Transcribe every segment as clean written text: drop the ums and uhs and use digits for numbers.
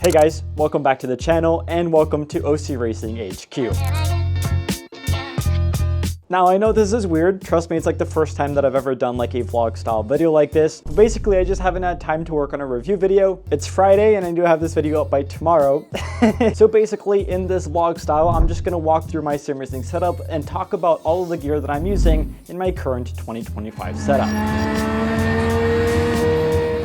Hey guys, welcome back to the channel and welcome to OC Racing HQ. Now I know this is weird, trust me, it's like the first time that I've ever done like a vlog style video like this. Basically, I just haven't had time to work on a review video. It's Friday and I do have this video up by tomorrow. So basically in this vlog style, I'm just gonna walk through my sim racing setup and talk about all of the gear that I'm using in my current 2025 setup.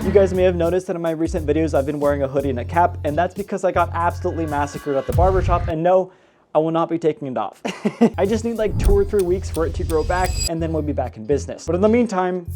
You guys may have noticed that in my recent videos I've been wearing a hoodie and a cap, and that's because I got absolutely massacred at the barbershop, and no, I will not be taking it off. I just need like 2 or 3 weeks for it to grow back, and then we'll be back in business. But in the meantime,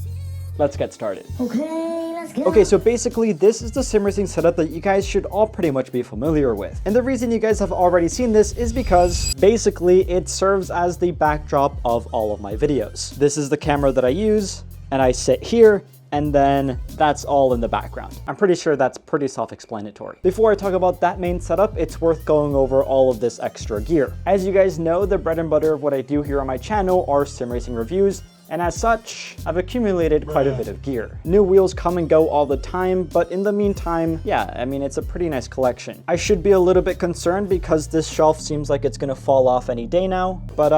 let's get started. Okay, let's go. Okay, so basically this is the sim racing setup that you guys should all pretty much be familiar with. And the reason you guys have already seen this is because basically it serves as the backdrop of all of my videos. This is the camera that I use, and I sit here, and then that's all in the background. I'm pretty sure that's pretty self-explanatory. Before I talk about that main setup, it's worth going over all of this extra gear. As you guys know, the bread and butter of what I do here on my channel are sim racing reviews, and as such, I've accumulated quite a bit of gear. New wheels come and go all the time, but in the meantime, yeah, I mean, it's a pretty nice collection. I should be a little bit concerned because this shelf seems like it's gonna fall off any day now, but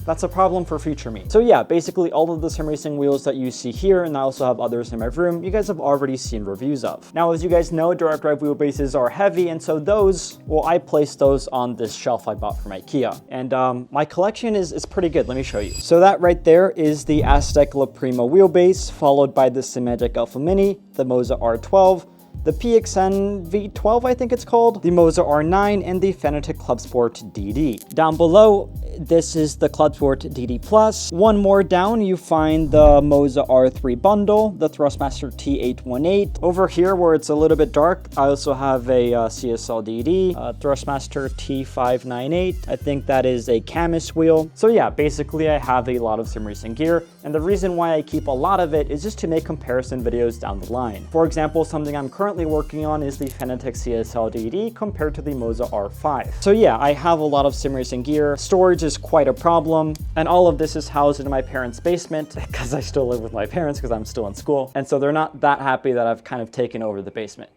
that's a problem for future me. So yeah, basically all of the sim racing wheels that you see here, and I also have others in my room, you guys have already seen reviews of. Now, as you guys know, direct drive wheelbases are heavy, and so those, well, I placed those on this shelf I bought from IKEA. And my collection is pretty good, let me show you. So that right there is the Aztec La Prima wheelbase, followed by the Simagic Alpha Mini, the MOZA R12, the PXN V12 I think it's called, the MOZA R9, and the Fanatec Club Sport DD. Down below, this is the Club Sport DD Plus. One more down, you find the MOZA R3 bundle, the Thrustmaster T818. Over here where it's a little bit dark, I also have a CSL DD, Thrustmaster T598. I think that is a Camus wheel. So yeah, basically I have a lot of sim racing gear, and the reason why I keep a lot of it is just to make comparison videos down the line. For example, something I'm currently working on is the Fanatec CSL DD compared to the MOZA R5. So yeah, I have a lot of sim racing gear. Storage is quite a problem, and all of this is housed in my parents' basement because I still live with my parents because I'm still in school, and so they're not that happy that I've kind of taken over the basement.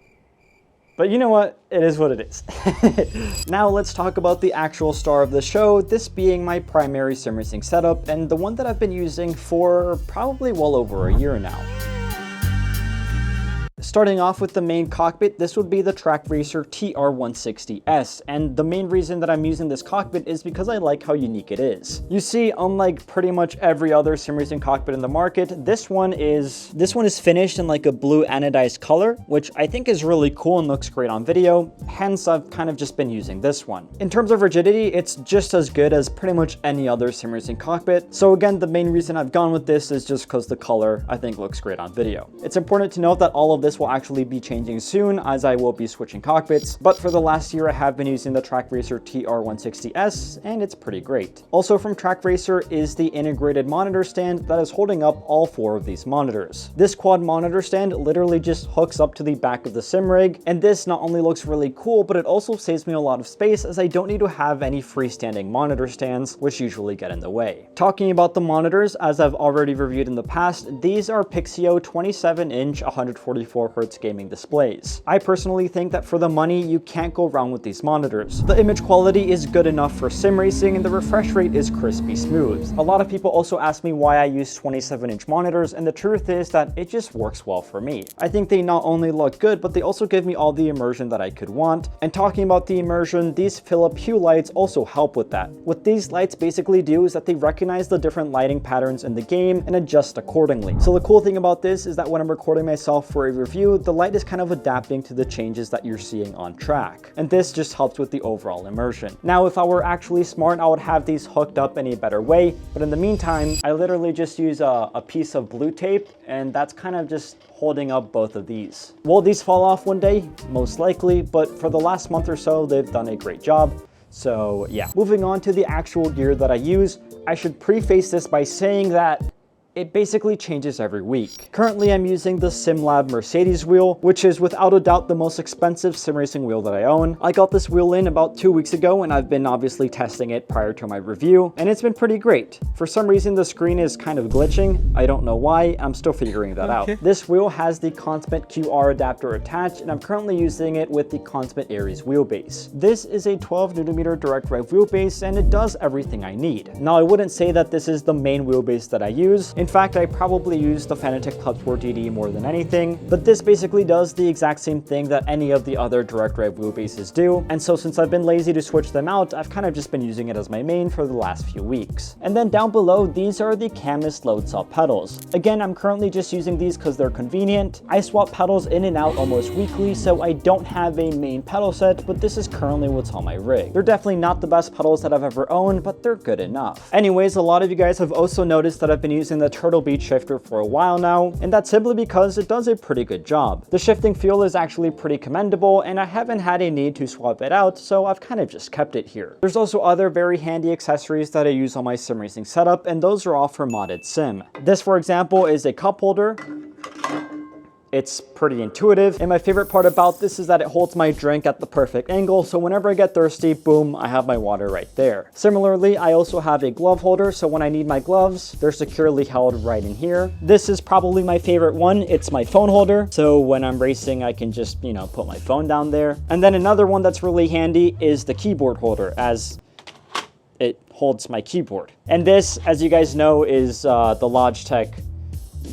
But you know what? It is what it is. Now let's talk about the actual star of the show, this being my primary sim racing setup, and the one that I've been using for probably well over a year now. Starting off with the main cockpit, this would be the Trak Racer TR160S, and the main reason that I'm using this cockpit is because I like how unique it is. You see, unlike pretty much every other sim racing cockpit in the market, this one is finished in like a blue anodized color, which I think is really cool and looks great on video, hence I've kind of just been using this one. In terms of rigidity, it's just as good as pretty much any other sim racing cockpit, so again, the main reason I've gone with this is just because the color I think looks great on video. It's important to note that all of this will actually be changing soon as I will be switching cockpits, but for the last year I have been using the Trak Racer TR160S, and it's pretty great. Also from Trak Racer is the integrated monitor stand that is holding up all 4 of these monitors. This quad monitor stand literally just hooks up to the back of the sim rig, and this not only looks really cool, but it also saves me a lot of space as I don't need to have any freestanding monitor stands, which usually get in the way. Talking about the monitors, as I've already reviewed in the past, these are Pixio 27-inch 144Hz gaming displays. I personally think that for the money, you can't go wrong with these monitors. The image quality is good enough for sim racing, and the refresh rate is crispy smooth. A lot of people also ask me why I use 27-inch monitors, and the truth is that it just works well for me. I think they not only look good, but they also give me all the immersion that I could want. And talking about the immersion, these Philips Hue lights also help with that. What these lights basically do is that they recognize the different lighting patterns in the game and adjust accordingly. So the cool thing about this is that when I'm recording myself for a review, the light is kind of adapting to the changes that you're seeing on track, and this just helps with the overall immersion. Now, if I were actually smart, I would have these hooked up in a better way, but in the meantime, I literally just use a piece of blue tape, and that's kind of just holding up both of these. Will these fall off one day? Most likely, but for the last month or so, they've done a great job. So yeah, moving on to the actual gear that I use, I should preface this by saying that it basically changes every week. Currently, I'm using the SimLab Mercedes wheel, which is without a doubt the most expensive sim racing wheel that I own. I got this wheel in about 2 weeks ago, and I've been obviously testing it prior to my review, and it's been pretty great. For some reason, the screen is kind of glitching. I don't know why. I'm still figuring that out. This wheel has the Constant QR adapter attached, and I'm currently using it with the Constant Aries wheelbase. This is a 12mm direct drive wheelbase, and it does everything I need. Now, I wouldn't say that this is the main wheelbase that I use. In fact, I probably use the Fanatec Club Sport DD more than anything, but this basically does the exact same thing that any of the other direct drive wheelbases do, and so since I've been lazy to switch them out, I've kind of just been using it as my main for the last few weeks. And then down below, these are the Camus load cell pedals. Again, I'm currently just using these because they're convenient. I swap pedals in and out almost weekly, so I don't have a main pedal set, but this is currently what's on my rig. They're definitely not the best pedals that I've ever owned, but they're good enough. Anyways, a lot of you guys have also noticed that I've been using the Turtle Beach shifter for a while now, and that's simply because it does a pretty good job. The shifting feel is actually pretty commendable, and I haven't had a need to swap it out, so I've kind of just kept it here. There's also other very handy accessories that I use on my sim racing setup, and those are all for ModdedSim. This, for example, is a cup holder. It's pretty intuitive, and my favorite part about this is that it holds my drink at the perfect angle, so whenever I get thirsty, boom, I have my water right there. Similarly, I also have a glove holder, so when I need my gloves, they're securely held right in here. This is probably my favorite one. It's my phone holder, so when I'm racing, I can just, you know, put my phone down there. And then another one that's really handy is the keyboard holder, as it holds my keyboard. And this, as you guys know, is the Logitech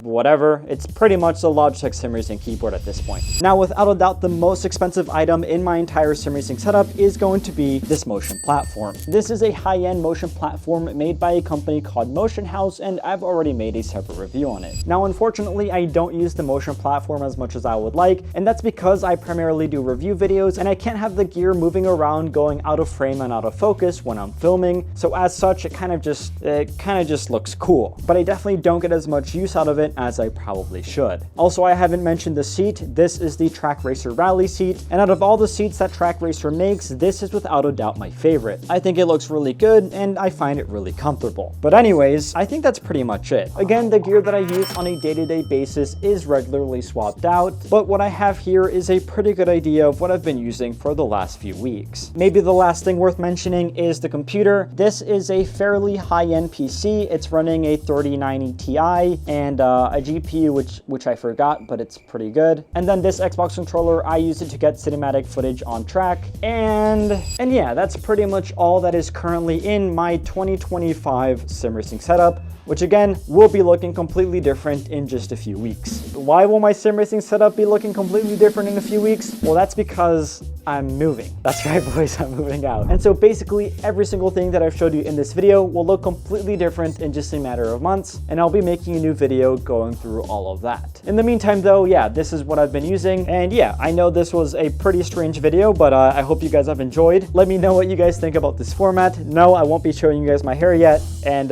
whatever. It's pretty much the Logitech sim racing keyboard at this point. Now, without a doubt, the most expensive item in my entire sim racing setup is going to be this motion platform. This is a high-end motion platform made by a company called Motion House, and I've already made a separate review on it. Now, unfortunately, I don't use the motion platform as much as I would like, and that's because I primarily do review videos, and I can't have the gear moving around going out of frame and out of focus when I'm filming. So as such, it kind of just looks cool, but I definitely don't get as much use out of it as I probably should. Also, I haven't mentioned the seat. This is the Trak Racer Rally seat, and out of all the seats that Trak Racer makes, this is without a doubt my favorite. I think it looks really good, and I find it really comfortable. But anyways, I think that's pretty much it. Again, the gear that I use on a day-to-day basis is regularly swapped out, but what I have here is a pretty good idea of what I've been using for the last few weeks. Maybe the last thing worth mentioning is the computer. This is a fairly high-end PC. It's running a 3090 Ti and a GPU, which I forgot, but it's pretty good. And then this Xbox controller, I use it to get cinematic footage on track. And yeah, that's pretty much all that is currently in my 2025 sim racing setup, which again, will be looking completely different in just a few weeks. Why will my sim racing setup be looking completely different in a few weeks? Well, that's because I'm moving. That's right, boys, I'm moving out. And so basically every single thing that I've showed you in this video will look completely different in just a matter of months, and I'll be making a new video going through all of that. In the meantime though, yeah, this is what I've been using, and yeah, I know this was a pretty strange video, but I hope you guys have enjoyed. Let me know what you guys think about this format. No, I won't be showing you guys my hair yet, and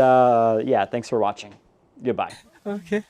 yeah, thanks for watching. Goodbye. Okay.